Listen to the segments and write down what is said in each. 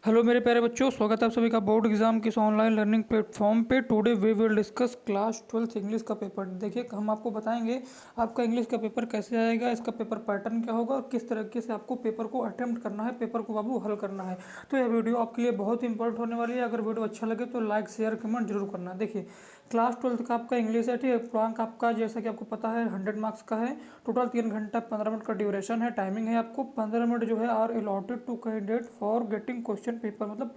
Hello मेरे प्यारे बच्चों, स्वागत है आप सभी का बोर्ड एग्जाम के इस ऑनलाइन लर्निंग प्लेटफॉर्म पे। Today we will discuss class 12th English का पेपर। देखिए, हम आपको बताएंगे आपका इंग्लिश का पेपर कैसे आएगा, इसका पेपर पैटर्न क्या होगा और किस तरीके से आपको पेपर को अटेम्प्ट करना है, पेपर को बाबू हल करना है। तो यह वीडियो आपके लिए बहुत इंपॉर्टेंट होने वाली है। अगर वीडियो अच्छा लगे तो लाइक शेयर कमेंट जरूर करना। देखिए, क्लास 12th का आपका इंग्लिश है, ठीक है। पूर्णांक आपका जैसा कि आपको पता है 100 मार्क्स का है। टोटल 3 घंटा 15 मिनट का ड्यूरेशन है, टाइमिंग है आपको 15 मिनट जो है are allotted to candidate for getting question paper, मतलब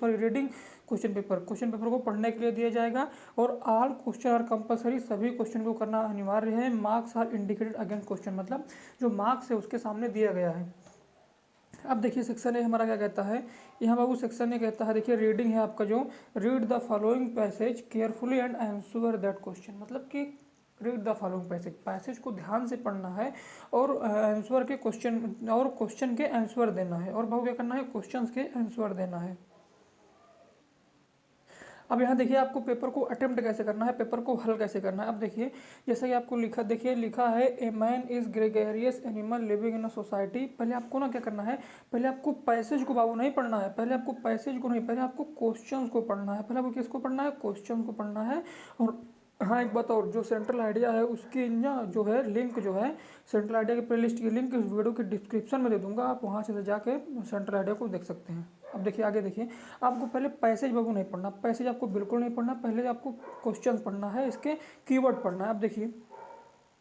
रीडिंग क्वेश्चन पेपर को पढ़ने के लिए दिया जाएगा। और ऑल क्वेश्चन आर कंपलसरी, सभी क्वेश्चन को करना अनिवार्य है। Marks are indicated against question, मतलब जो मार्क्स है उसके सामने दिया गया है। अब देखिए सेक्शन ए हमारा क्या कहता है, यहाँ बाबू सेक्शन ए कहता है, देखिए रीडिंग है आपका जो, read the following passage carefully and answer that question, मतलब कि रीड द फॉलोइंग पैसेज को ध्यान से पढ़ना है और आंसर के क्वेश्चन और क्वेश्चन के आंसर देना है। और बाबू क्या करना है, क्वेश्चन के आंसर देना है। अब यहाँ देखिए आपको पेपर को अटेम्प्ट कैसे करना है, पेपर को हल कैसे करना है। अब देखिए जैसा कि आपको लिखा, देखिए लिखा है ए man is gregarious animal living in a society. पहले आपको ना क्या करना है, पहले आपको पैसेज को बाबू नहीं पढ़ना है, पहले आपको पैसेज को नहीं, पहले आपको क्वेश्चंस को पढ़ना है। पहले आपको किसको पढ़ना है, क्वेश्चन को पढ़ना है। और हाँ एक बात और, जो सेंट्रल आइडिया है उसकी ना जो है लिंक जो है, सेंट्रल आइडिया की प्लेलिस्ट की लिंक इस वीडियो के डिस्क्रिप्शन में दे दूंगा, आप वहाँ से जाके सेंट्रल आइडिया को देख सकते हैं। अब देखिए आगे देखिए, आपको पहले पैसेज बाबू नहीं पढ़ना, पैसेज आपको बिल्कुल नहीं पढ़ना, पहले आपको क्वेश्चन पढ़ना है, इसके कीवर्ड पढ़ना है। अब देखिए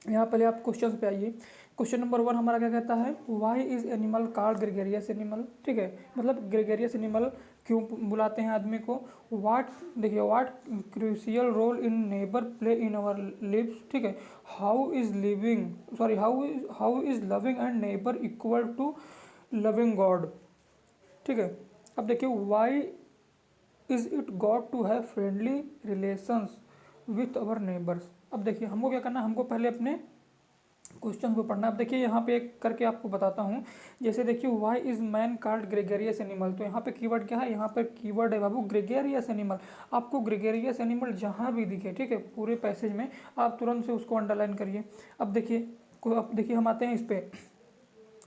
यहाँ पहले आप क्वेश्चन पे आइए। क्वेश्चन नंबर 1 हमारा क्या कहता है, why is animal called gregarious animal, ठीक है। मतलब ग्रेगेरियस एनिमल क्यों बुलाते हैं आदमी को। वाट, देखिए what crucial role in neighbour play in our lives, ठीक है। How is living, sorry how is loving and neighbour equal to loving God, ठीक है। अब देखिए why is it God to have friendly relations with our neighbours. अब देखिए हमको क्या करना है, हमको पहले अपने क्वेश्चन को पढ़ना है। अब देखिए यहाँ पे एक करके आपको बताता हूँ। जैसे देखिए why is man called gregarious animal, तो यहाँ पे कीवर्ड क्या है, यहाँ पे कीवर्ड है बाबू ग्रेगेरियस एनिमल। आपको ग्रेगेरियस एनिमल जहाँ भी दिखे, ठीक है, पूरे पैसेज में आप तुरंत से उसको अंडरलाइन करिए। अब देखिए हम आते हैं इस पे,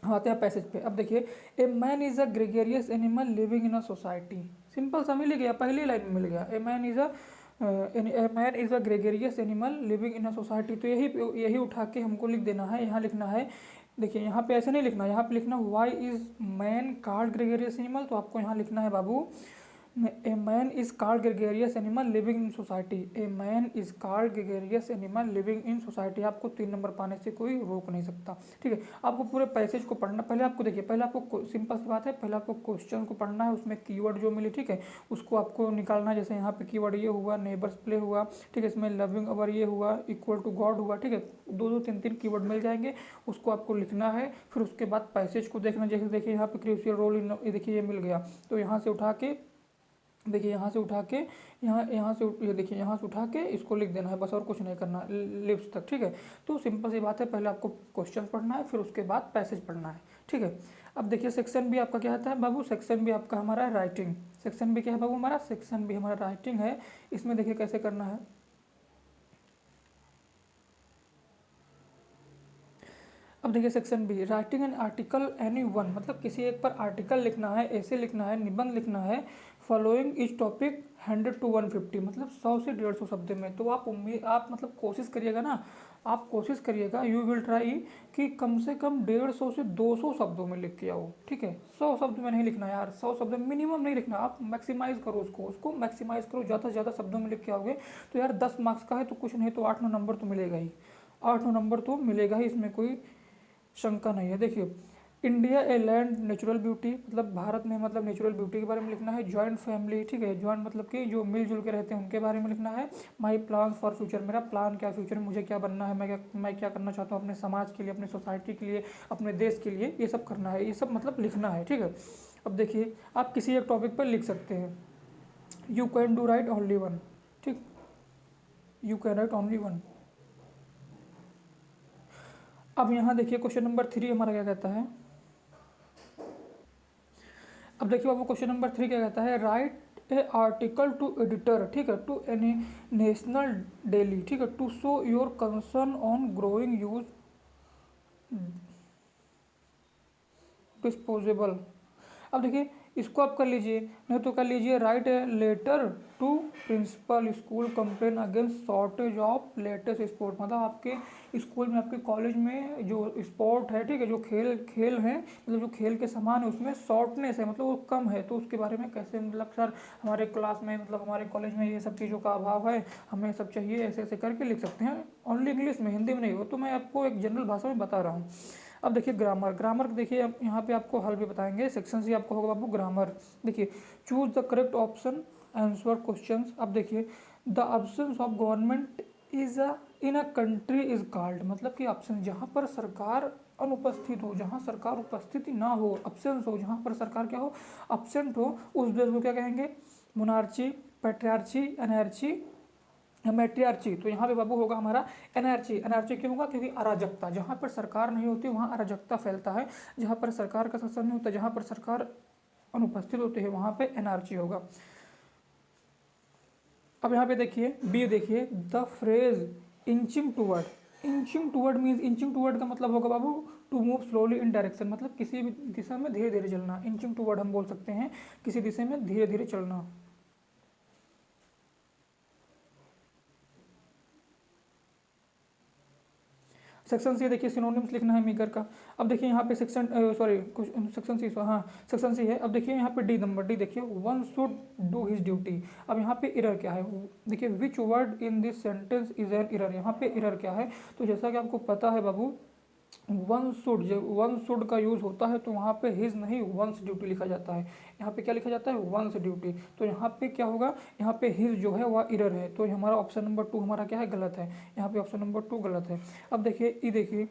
हम आते हैं पैसेज पे। अब देखिए ए man is a gregarious animal living in a society, simple सा मिल गया, पहली लाइन में मिल गया। ए man is a gregarious animal living in a society. तो यही उठा के हमको लिख देना है, यहाँ लिखना है। देखिए यहाँ पे ऐसे नहीं लिखना, यहाँ पे लिखना why is man called gregarious animal, तो आपको यहाँ लिखना है बाबू a man is called gregarious animal living in society. A man is called gregarious animal living in society. आपको 3 नंबर पाने से कोई रोक नहीं सकता, ठीक है। आपको पूरे पैसेज को पढ़ना, पहले आपको देखिए, पहले आपको सिंपल सी बात है, पहले आपको क्वेश्चन को पढ़ना है, उसमें कीवर्ड जो मिले, ठीक है, उसको आपको निकालना है। जैसे यहाँ पे कीवर्ड ये हुआ, नेबर्स प्ले हुआ, ठीक है, इसमें लविंग अवर ये हुआ, इक्वल टू गॉड हुआ, ठीक है। 2-2 3-3 कीवर्ड मिल जाएंगे, उसको आपको लिखना है। फिर उसके बाद पैसेज को देखना, जैसे देखिए यहाँ पे क्रूशियल रोल इन, देखिए ये मिल गया, तो यहाँ से उठा के, देखिए यहाँ से उठा के, यहाँ से ये देखिए यहाँ से उठा के इसको लिख देना है बस, और कुछ नहीं करना लिप्स तक, ठीक है। तो सिंपल सी बात है, पहले आपको क्वेश्चन पढ़ना है, फिर उसके बाद पैसेज पढ़ना है, ठीक है। अब देखिए सेक्शन बी आपका क्या आता है बाबू, सेक्शन बी आपका हमारा राइटिंग। सेक्शन बी क्या है बाबू हमारा, सेक्शन बी हमारा राइटिंग है। इसमें देखिए कैसे करना है। अब देखिए section B, writing an article any one, मतलब किसी एक पर आर्टिकल लिखना है, ऐसे लिखना है, निबंध लिखना है। फॉलोइंग इच टॉपिक 100 to 150, मतलब 100 से 150 शब्द में। तो आप मतलब कोशिश करिएगा ना, आप कोशिश करिएगा, यू विल ट्राई कि कम से कम 150 से 200 शब्दों में लिख के आओ, ठीक है। 100 शब्द में नहीं लिखना यार, 100 शब्द मिनिमम नहीं लिखना, आप मैक्सिमाइज करो उसको मैक्सिमाइज करो, ज़्यादा से ज़्यादा शब्दों में लिख के आओगे तो यार 10 मार्क्स का है तो कुछ नहीं तो 8-9 नंबर तो मिलेगा ही, 8-9 नंबर तो मिलेगा ही, इसमें कोई शंका नहीं है। देखिए India a land natural beauty, मतलब भारत में, मतलब नेचुरल ब्यूटी के बारे में लिखना है। जॉइंट फैमिली, ठीक है, जॉइंट मतलब कि जो मिलजुल के रहते हैं उनके बारे में लिखना है। माई प्लान फॉर फ्यूचर, मेरा प्लान क्या फ्यूचर में, मुझे क्या बनना है, मैं क्या करना चाहता हूँ अपने समाज के लिए, अपने सोसाइटी के लिए, अपने देश के लिए, ये सब करना है, ये सब मतलब लिखना है, ठीक है। अब देखिए आप किसी एक टॉपिक पर लिख सकते हैं, you can do write only one, ठीक, you can write only one. अब यहाँ देखिए क्वेश्चन नंबर 3 हमारा क्या कहता है। अब देखिए बाबू क्वेश्चन नंबर 3 क्या कहता है, write a article to editor, ठीक है, टू एनी नेशनल डेली, ठीक है, to show your concern on growing use disposable. अब देखिए इसको आप कर लीजिए, नहीं तो कर लीजिए write a letter to principal school complain against shortage of latest sport. मतलब आपके स्कूल में, आपके कॉलेज में जो स्पोर्ट है, ठीक है, जो खेल है, मतलब जो खेल के सामान है उसमें शॉर्टनेस है, मतलब वो कम है, तो उसके बारे में कैसे, मतलब सर हमारे क्लास में, मतलब हमारे कॉलेज में ये सब चीज़ों का अभाव है, हमें सब चाहिए, ऐसे ऐसे करके लिख सकते हैं। ओनली इंग्लिश में, हिंदी में नहीं हो, तो मैं आपको एक जनरल भाषा में बता रहा हूँ। अब देखिए ग्रामर देखिए, अब यहाँ पे आपको हल भी बताएंगे। सेक्शन सी आपको होगा बाबू ग्रामर। देखिए choose the correct option, answer questions. अब देखिए the absence of government is in a country is called, मतलब कि ऑप्शन जहाँ पर सरकार अनुपस्थित हो, जहाँ सरकार उपस्थिति ना हो, अब्सेंस हो, जहाँ पर सरकार क्या हो, अब्सेंट हो, उस देश को क्या कहेंगे, मोनार्ची, पैट्रियार्ची, एनार्ची, मैट्रियार्ची। तो यहाँ पे बाबू होगा हमारा एनआरची। एनआरची क्यों होगा, क्योंकि अराजकता, जहाँ पर सरकार नहीं होती वहाँ अराजकता फैलता है, जहाँ पर सरकार का शासन नहीं होता, जहाँ पर सरकार अनुपस्थित होती है वहाँ पे एनआरची होगा। अब यहाँ पे देखिए बी, देखिए the phrase inching toward, inching toward means, inching toward का मतलब होगा बाबू to move slowly in direction, मतलब किसी भी दिशा में धीरे धीरे चलना। इंचिंग टूवर्ड हम बोल सकते हैं किसी दिशा में धीरे धीरे चलना। सेक्शन सी देखिए सिनोनिम्स लिखना है मीगर का। अब देखिए यहाँ पे सेक्शन सॉरी सेक्शन सी, हाँ सेक्शन सी है। अब देखिए यहाँ पे डी नंबर, डी देखिए one should do his duty. अब यहाँ पे इरर क्या है, देखिए which word in this sentence is an error, यहाँ पे इरर क्या है, तो जैसा कि आपको पता है बाबू वन शुड, जब वन शुड का यूज़ होता है तो वहाँ पे हिज नहीं वंस ड्यूटी लिखा जाता है। यहाँ पे क्या लिखा जाता है, वंस ड्यूटी। तो यहाँ पे क्या होगा, यहाँ पे हिज जो है वह इरर है, तो हमारा ऑप्शन नंबर 2 हमारा क्या है, गलत है। यहाँ पे ऑप्शन नंबर 2 गलत है। अब देखिए ई, देखिए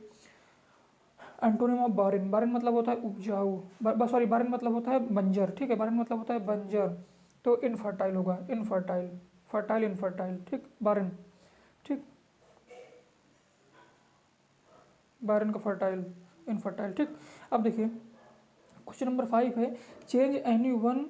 एंटोनिम ऑफ बारिन, बारिन मतलब होता है उपजाऊ, सॉरी बारिन मतलब होता है बंजर, ठीक है, बारिन मतलब होता है बंजर, तो इनफर्टाइल होगा, इनफर्टाइल, फर्टाइल इनफर्टाइल, ठीक, बारिन, ठीक, बारन का फर्टाइल, इनफर्टाइल, ठीक। अब देखिए क्वेश्चन नंबर 5 है change any one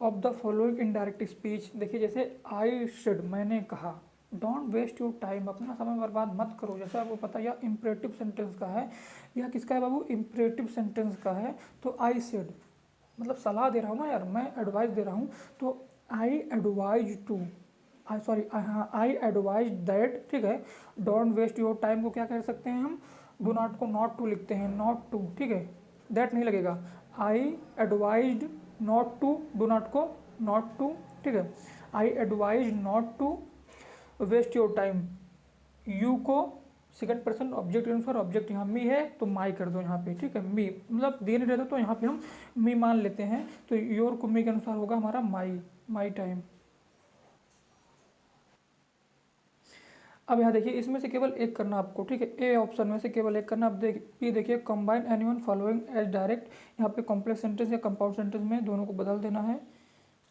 of the following indirect speech. देखिए जैसे आई शुड, मैंने कहा, डोंट वेस्ट योर टाइम, अपना समय बर्बाद मत करो, जैसे आपको पता है यह इम्परेटिव सेंटेंस का है, यह किसका है बाबू, इम्परेटिव सेंटेंस का है। तो आई शुड मतलब सलाह दे रहा हूँ ना यार, मैं एडवाइस दे रहा हूँ, तो I advise to, I advise that, ठीक है। डोंट वेस्ट योर टाइम को क्या कह सकते हैं हम, डू नॉट को नॉट टू लिखते हैं, नॉट टू, ठीक है, दैट नहीं लगेगा। I advised not to, do not को नॉट टू, ठीक है। I advise not to waste your time, you को सेकंड पर्सन ऑब्जेक्ट अनुसार, ऑब्जेक्ट यहाँ मी है तो माई कर दो यहाँ पे, ठीक है, मी मतलब दे नहीं रहता तो यहाँ पे हम मी मान लेते हैं, तो योर को मी के अनुसार होगा हमारा माई, माई टाइम। अब यहाँ देखिए इसमें से केवल एक करना आपको, ठीक है, ए ऑप्शन में से केवल एक करना। अब ये देखिए combine anyone following as direct, यहाँ पे कॉम्प्लेक्स सेंटेंस या कंपाउंड सेंटेंस में दोनों को बदल देना है।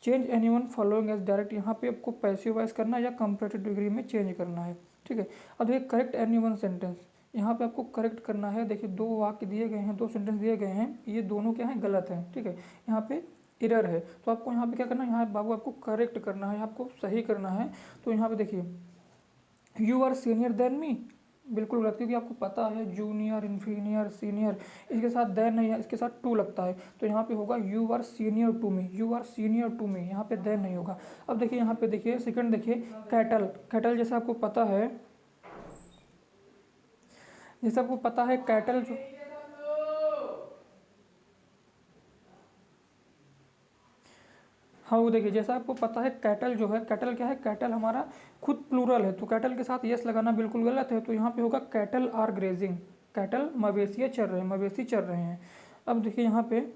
Change anyone following as direct, यहाँ पे आपको पैसिव वॉइस करना है या कंपैरेटिव डिग्री में चेंज करना है, ठीक है। अब देखिए करेक्ट एनीवन सेंटेंस, यहाँ पे आपको करेक्ट करना है। देखिए दो वाक्य दिए गए हैं, दो सेंटेंस दिए गए हैं, ये दोनों क्या है, गलत है, ठीक है, यहाँ पे एरर है, तो आपको यहाँ पे क्या करना है, यहाँ बाबू आपको करेक्ट करना है, आपको सही करना है। तो यहाँ पे देखिए you are senior than me, बिल्कुल गलत, क्योंकि आपको पता है जूनियर, इन्फीनियर, सीनियर, इसके साथ देन नहीं है, इसके साथ टू लगता है, तो यहाँ पे होगा you are senior to me, you are senior to me, यहाँ पे देन नहीं होगा। अब देखिए यहाँ पे देखिए सेकंड देखिए कैटल, कैटल जैसे आपको पता है, जैसे आपको पता है कैटल जो, हाँ वो देखिए जैसा आपको पता है कैटल जो है, कैटल क्या है, कैटल हमारा खुद प्लूरल है, तो कैटल के साथ यस लगाना बिल्कुल गलत है, तो यहाँ पे होगा कैटल आर ग्रेजिंग, कैटल मवेशियाँ चर रहे हैं, मवेशी चर रहे हैं। अब देखिए यहाँ पे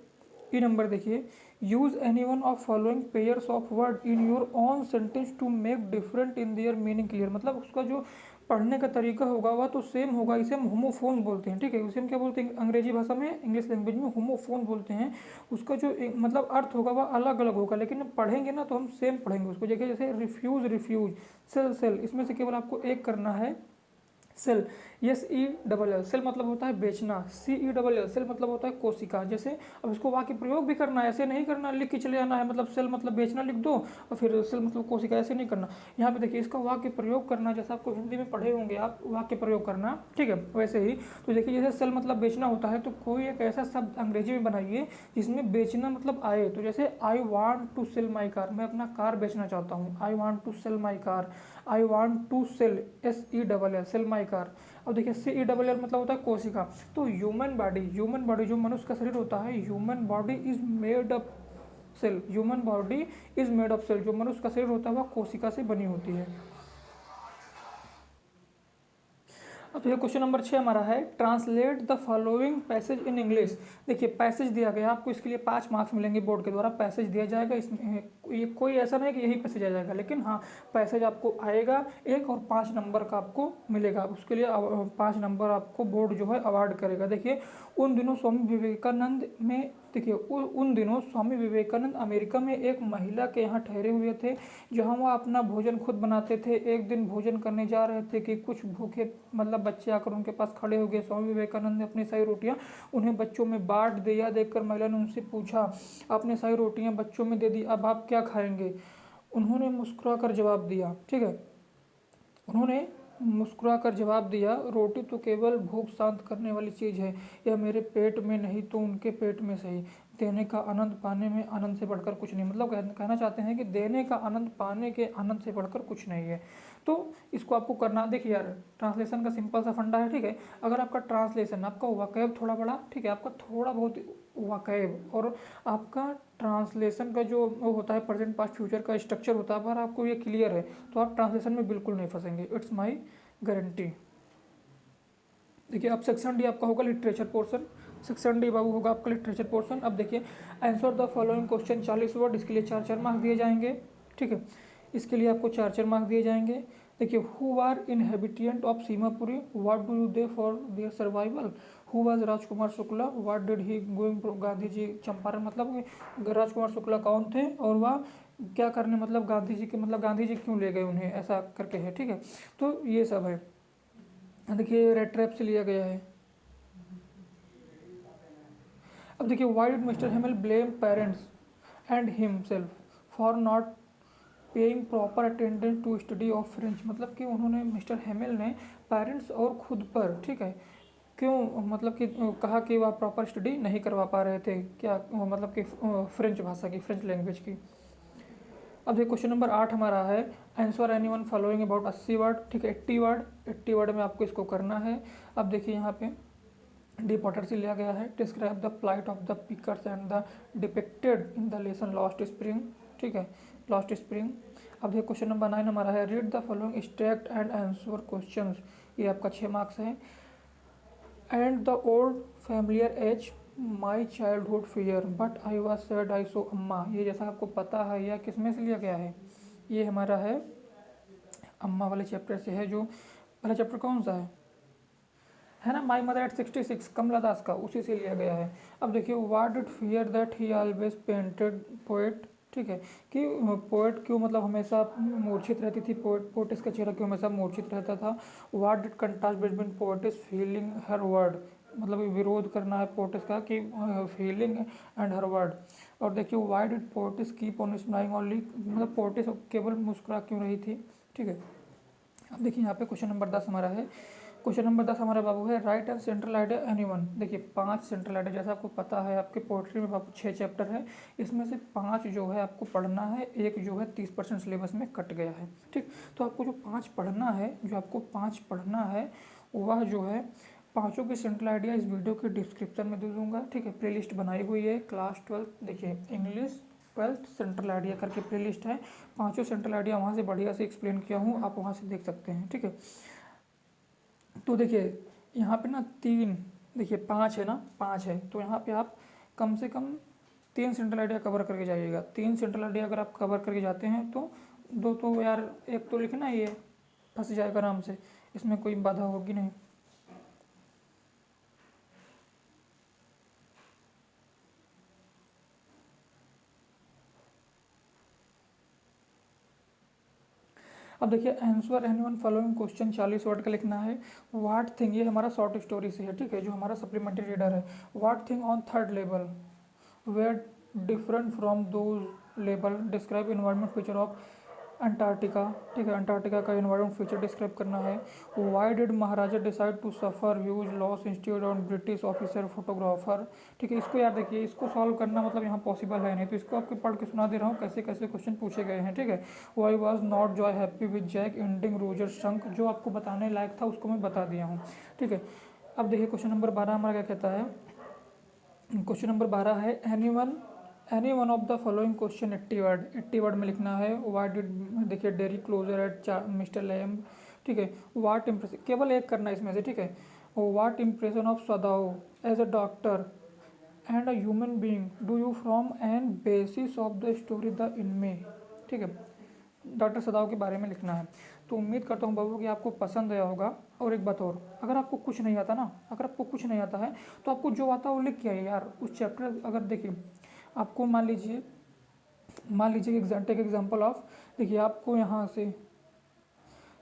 ई नंबर देखिए use any one of following pairs of word in your own sentence to make different in their meaning clear, मतलब उसका जो पढ़ने का तरीका होगा वह तो सेम होगा, इसे हम होमोफोन बोलते हैं, ठीक है, उसे हम क्या बोलते हैं अंग्रेजी भाषा में, इंग्लिश लैंग्वेज में होमोफोन बोलते हैं। उसका जो मतलब अर्थ होगा वह अलग अलग होगा, लेकिन पढ़ेंगे ना तो हम सेम पढ़ेंगे उसको। देखिए जैसे रिफ्यूज़, रिफ्यूज, सेल, सेल, इसमें से केवल आपको एक करना है, sell, S E double L, cell मतलब होता है बेचना, C E double L, cell मतलब होता है कोशिका। जैसे अब इसको वाक्य प्रयोग भी करना है, ऐसे नहीं करना लिख के चले आना है, मतलब सेल मतलब बेचना लिख दो और फिर सेल मतलब कोशिका, ऐसे नहीं करना। यहाँ पे देखिए इसका वाक्य प्रयोग करना, जैसा आपको हिंदी में पढ़े होंगे आप, वाक्य प्रयोग करना, ठीक है, वैसे ही। तो देखिए जैसे सेल मतलब बेचना होता है, तो कोई एक ऐसा शब्द अंग्रेजी में बनाइए जिसमें बेचना मतलब आए। तो जैसे I want to sell my car, मैं अपना कार बेचना चाहता हूँ, I want to sell my car, I want to sell, S E double L, sell my car. अब देखिए सी ई डबल एल मतलब होता है कोशिका। तो ह्यूमन बॉडी जो मनुष्य का शरीर होता है, human body is made up cell, human body is made of cell, जो मनुष्य का शरीर होता है वह कोशिका से बनी होती है। अब ये क्वेश्चन नंबर 6 हमारा है, translate the following passage in English. देखिए पैसेज दिया गया आपको, इसके लिए 5 मार्क्स मिलेंगे बोर्ड के द्वारा। पैसेज दिया जाएगा, इसमें ये कोई ऐसा नहीं कि यही पैसेज आ जाएगा, लेकिन हाँ पैसेज आपको आएगा एक, और 5 नंबर का आपको मिलेगा। उसके लिए 5 नंबर आपको बोर्ड जो है अवार्ड करेगा। देखिए उन दिनों स्वामी विवेकानंद में, देखिए उन दिनों स्वामी विवेकानंद अमेरिका में एक महिला के यहाँ ठहरे हुए थे, जहाँ वह अपना भोजन खुद बनाते थे। एक दिन भोजन करने जा रहे थे कि कुछ भूखे मतलब बच्चे आकर उनके पास खड़े हो गए। स्वामी विवेकानंद ने अपनी सारी रोटियां उन्हें बच्चों में बांट दिया। देखकर महिला ने उनसे पूछा, आपने सारी रोटियां बच्चों में दे दी, अब आप क्या खाएंगे? उन्होंने मुस्कुरा कर जवाब दिया, ठीक है, उन्होंने मुस्कुराकर जवाब दिया, रोटी तो केवल भूख शांत करने वाली चीज़ है, यह मेरे पेट में नहीं तो उनके पेट में सही। देने का आनंद पाने में आनंद से बढ़कर कुछ नहीं, मतलब कहना चाहते हैं कि देने का आनंद पाने के आनंद से बढ़कर कुछ नहीं है। तो इसको आपको करना, देखिए यार ट्रांसलेशन का सिंपल सा फंडा है, ठीक है। अगर आपका ट्रांसलेशन, आपका वाकैब थोड़ा बड़ा, ठीक है, आपका थोड़ा बहुत वाकैब, और आपका ट्रांसलेशन का जो वो होता है प्रेजेंट पास्ट फ्यूचर का स्ट्रक्चर होता है, अगर आपको ये क्लियर है तो आप ट्रांसलेशन में बिल्कुल नहीं फंसेंगे, इट्स माई गारंटी। देखिए अब सेक्शन डी आपका होगा लिटरेचर पोर्शन, सेक्शन डी बाबू होगा आपका लिटरेचर पोर्शन। अब देखिए answer the following question 40 word, इसके लिए 4 4 मार्क्स दिए जाएंगे, ठीक है, इसके लिए आपको 4 4 मार्क्स दिए जाएंगे। देखिए who are inhabitant of Seemapuri, what do you they for their survival, who was Rajkumar Shukla, what did he going Gandhi ji Champaran, मतलब राजकुमार शुक्ला कौन थे और वह क्या करने, मतलब गांधी जी के, मतलब गांधी जी क्यों ले गए उन्हें, ऐसा करके है, ठीक है। तो ये सब है। देखिए रेड ट्रैप से लिया गया है। अब देखिए why did mister Hamel blame parents and himself for not paying proper attendance to study of French, मतलब कि उन्होंने, मिस्टर हेमल ने पेरेंट्स और खुद पर, ठीक है, क्यों, मतलब कि कहा कि वह प्रॉपर स्टडी नहीं करवा पा रहे थे, क्या मतलब कि फ्रेंच भाषा की, फ्रेंच लैंग्वेज की। अब देखिए क्वेश्चन नंबर 8 हमारा है, answer any one following about 80 word, ठीक है, 80 वर्ड में आपको इसको करना है। अब देखिए यहाँ पे डी पॉटर से लिया गया है, describe the plight of the pickers and the depicted in the lesson lost spring, ठीक है, लॉस्ट स्प्रिंग। अब देखिए क्वेश्चन नंबर 9 हमारा है, read the following state and answer questions, ये आपका 6 मार्क्स है। And the old familiar age my childhood fear but I was said I so Amma, ये जैसा आपको पता है यह किस में से लिया गया है, ये हमारा है अम्मा वाले चैप्टर से है। जो पहला चैप्टर कौन सा है ना, माई मदर एट 66, कमला दास का, उसी से लिया गया है। अब देखिए what did fear that he always painted poet, ठीक है, कि पोएट क्यों मतलब हमेशा मूर्छित रहती थी, पोएटिस का चेहरा क्यों हमेशा मूर्छित रहता था। What did contrast between poet's feeling her word, मतलब विरोध करना है पोएटिस का कि फीलिंग एंड हर वर्ड। और देखिए why did poet's keep on smiling only, मतलब पोएटिस केवल मुस्कुरा क्यों रही थी, ठीक है। अब देखिए यहाँ पे क्वेश्चन नंबर 10 हमारा है, क्वेश्चन नंबर 10 हमारा बाबू है, right and central idea anyone. देखिए 5 सेंट्रल आइडिया, जैसा आपको पता है आपके पोएट्री में बाबू 6 चैप्टर है, इसमें से 5 जो है आपको पढ़ना है, एक जो है 30% सिलेबस में कट गया है, ठीक। तो आपको जो 5 पढ़ना है, जो आपको 5 पढ़ना है वह जो है, पाँचों के सेंट्रल आइडिया इस वीडियो के डिस्क्रिप्शन में दे दूंगा, ठीक है। प्लेलिस्ट बनाई हुई है क्लास 12, देखिए इंग्लिश 12th सेंट्रल आइडिया करके प्लेलिस्ट है, पाँचों सेंट्रल आइडिया वहाँ से बढ़िया से एक्सप्लेन किया हूँ, आप वहाँ से देख सकते हैं, ठीक है। तो देखिए यहाँ पे ना 3, देखिए 5 है ना, 5 है, तो यहाँ पे आप कम से कम 3 सेंट्रल आइडिया कवर करके जाइएगा। 3 सेंट्रल आइडिया अगर आप कवर करके जाते हैं तो 2 तो यार, एक तो लिखना ये फंस जाएगा आराम से, इसमें कोई बाधा होगी नहीं। अब देखिए answer any one following question 40 word का लिखना है। व्हाट थिंग, ये हमारा शॉर्ट स्टोरी से है, ठीक है, जो हमारा सप्लीमेंट्री रीडर है। What thing on third level were different from those level, describe environment feature of Antarctica, ठीक है, अंटार्कटिका का इन्वायरमेंट फीचर डिस्क्राइब करना है। Why did Maharaja decide to suffer huge loss institute on British officer photographer, ठीक है। इसको याद रखिए, इसको सॉल्व करना मतलब यहाँ पॉसिबल है नहीं, तो इसको आपको पढ़ के सुना दे रहा हूँ कैसे कैसे क्वेश्चन पूछे गए हैं, ठीक है। Why was not Joy happy with Jack ending Roger skunk, जो आपको बताने लायक था उसको मैं बता दिया हूँ, ठीक है। अब देखिए क्वेश्चन नंबर 12 हमारा क्या कहता है। क्वेश्चन नंबर 12 है any one of the following question 80 word में लिखना है। वाई डिड, देखिए Derry closer at mister Lamb, ठीक है। वाट इम्प्रेस, केवल एक करना है इसमें से, ठीक है। What impression of Sadao as a doctor and a human being do you from and basis of the story the enemy, ठीक है। डॉक्टर सदाओ के बारे में लिखना है। तो उम्मीद करता हूँ बाबू कि आपको पसंद आया होगा। और एक बात और, अगर आपको कुछ नहीं आता ना, अगर आपको कुछ नहीं आता है तो आपको जो आता है वो लिख के आइए यार। उस चैप्टर, अगर देखिए आपको मान लीजिए टेक एग्जांपल ऑफ, देखिए आपको यहाँ से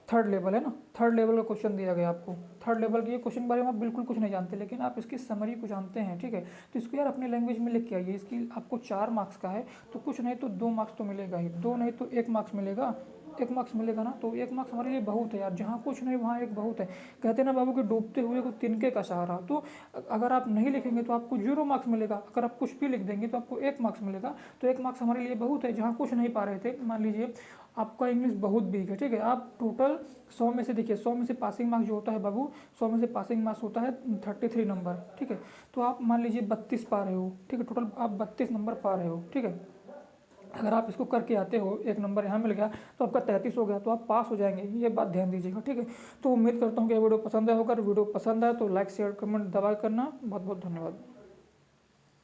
थर्ड लेवल है ना, थर्ड लेवल का क्वेश्चन दिया गया आपको। थर्ड लेवल के क्वेश्चन के बारे में आप बिल्कुल कुछ नहीं जानते, लेकिन आप इसकी समरी को जानते हैं, ठीक है। तो इसको यार अपने लैंग्वेज में लिख के आइए। इसकी आपको 4 मार्क्स का है, तो कुछ नहीं तो 2 मार्क्स तो मिलेगा ही, 2 नहीं तो 1 मार्क्स मिलेगा, 1 मार्क्स मिलेगा ना। तो 1 मार्क्स हमारे लिए बहुत है यार, जहाँ कुछ नहीं वहाँ एक बहुत है। कहते हैं ना बाबू कि डूबते हुए को तिनके का सहारा। तो अगर आप नहीं लिखेंगे तो आपको 0 मार्क्स मिलेगा, अगर आप कुछ भी लिख देंगे तो आपको 1 मार्क्स मिलेगा। तो 1 मार्क्स हमारे लिए बहुत है, जहाँ कुछ नहीं पा रहे थे। मान लीजिए आपका इंग्लिश बहुत वीक है, ठीक है, आप टोटल 100 में से, देखिए 100 में से पासिंग मार्क्स जो होता है बाबू, 100 में से पासिंग मार्क्स होता है 33 नंबर, ठीक है। तो आप मान लीजिए 32 पा रहे हो, ठीक है, टोटल आप 32 नंबर पा रहे हो, ठीक है। अगर आप इसको करके आते हो, 1 नंबर यहाँ मिल गया तो आपका 33 हो गया, तो आप पास हो जाएंगे, ये बात ध्यान दीजिएगा, ठीक है। तो उम्मीद करता हूँ कि वीडियो पसंद आया होगा। वीडियो पसंद आया तो लाइक शेयर कमेंट दबा करना। बहुत बहुत धन्यवाद।